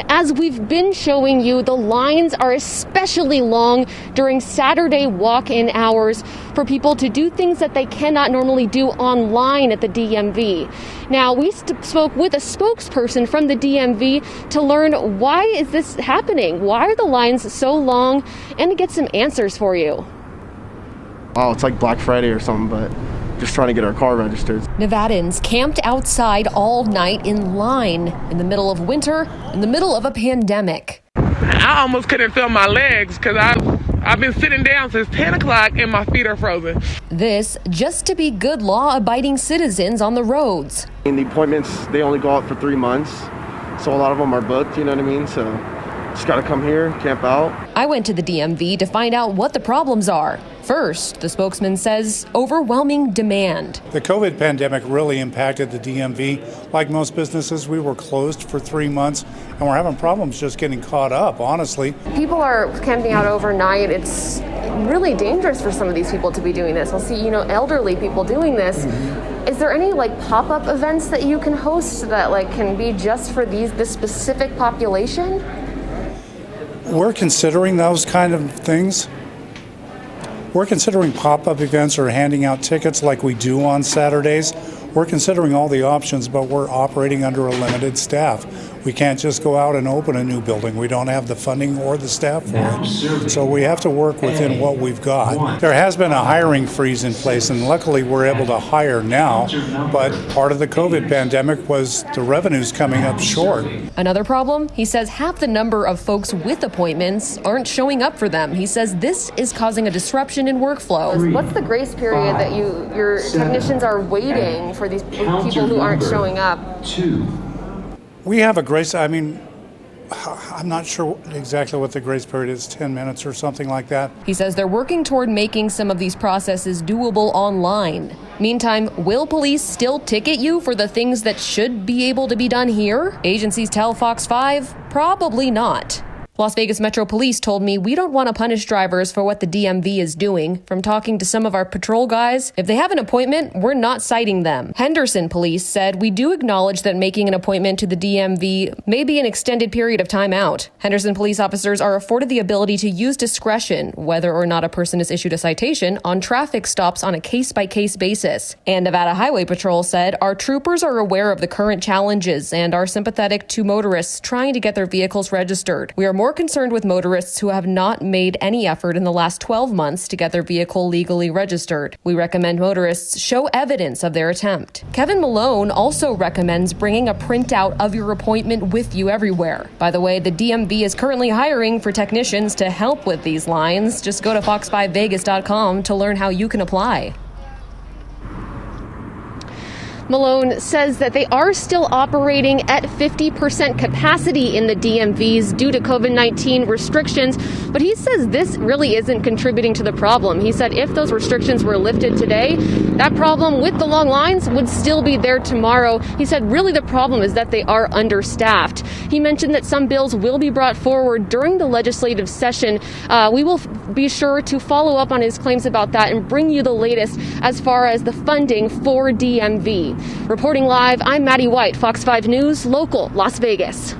As we've been showing you, the lines are especially long during Saturday walk-in hours for people to do things that they cannot normally do online at the DMV. Now, we spoke with a spokesperson from the DMV to learn why is this happening? Why are the lines so long? And to get some answers for you. Wow, it's like Black Friday or something, but just trying to get our car registered. Nevadans camped outside all night in line in the middle of winter, in the middle of a pandemic. I almost couldn't feel my legs because I've been sitting down since 10 o'clock and my feet are frozen. This just to be good law-abiding citizens on the roads. And the appointments, they only go out for 3 months, so a lot of them are booked, you know what I mean? So just got to come here, camp out. I went to the DMV to find out what the problems are. First, the spokesman says overwhelming demand. The COVID pandemic really impacted the DMV. Like most businesses, we were closed for 3 months, and we're having problems just getting caught up, honestly. People are camping out overnight. It's really dangerous for some of these people to be doing this. I'll see, elderly people doing this. Mm-hmm. Is there any pop-up events that you can host that can be just for this specific population? We're considering those kind of things. We're considering pop-up events or handing out tickets like we do on Saturdays. We're considering all the options, but we're operating under a limited staff. We can't just go out and open a new building. We don't have the funding or the staff for it. So we have to work within what we've got. There has been a hiring freeze in place, and luckily we're able to hire now. But part of the COVID pandemic was the revenues coming up short. Another problem, he says half the number of folks with appointments aren't showing up for them. He says this is causing a disruption in workflow. What's the grace period that your technicians are waiting for these people who aren't showing up? We have a grace, I'm not sure exactly what the grace period is, 10 minutes or something like that. He says they're working toward making some of these processes doable online. Meantime, will police still ticket you for the things that should be able to be done here? Agencies tell Fox 5, probably not. Las Vegas Metro Police told me we don't want to punish drivers for what the DMV is doing. From talking to some of our patrol guys, if they have an appointment, we're not citing them. Henderson Police said we do acknowledge that making an appointment to the DMV may be an extended period of time out. Henderson police officers are afforded the ability to use discretion, whether or not a person is issued a citation, on traffic stops on a case-by-case basis. And Nevada Highway Patrol said our troopers are aware of the current challenges and are sympathetic to motorists trying to get their vehicles registered. We are more concerned with motorists who have not made any effort in the last 12 months to get their vehicle legally registered. We recommend motorists show evidence of their attempt. Kevin Malone also recommends bringing a printout of your appointment with you everywhere. By the way, the DMV is currently hiring for technicians to help with these lines. Just go to fox5vegas.com to learn how you can apply. Malone says that they are still operating at 50% capacity in the DMVs due to COVID-19 restrictions, but he says this really isn't contributing to the problem. He said if those restrictions were lifted today, that problem with the long lines would still be there tomorrow. He said really the problem is that they are understaffed. He mentioned that some bills will be brought forward during the legislative session. We will be sure to follow up on his claims about that and bring you the latest as far as the funding for DMV. Reporting live, I'm Maddie White, Fox 5 News, local Las Vegas.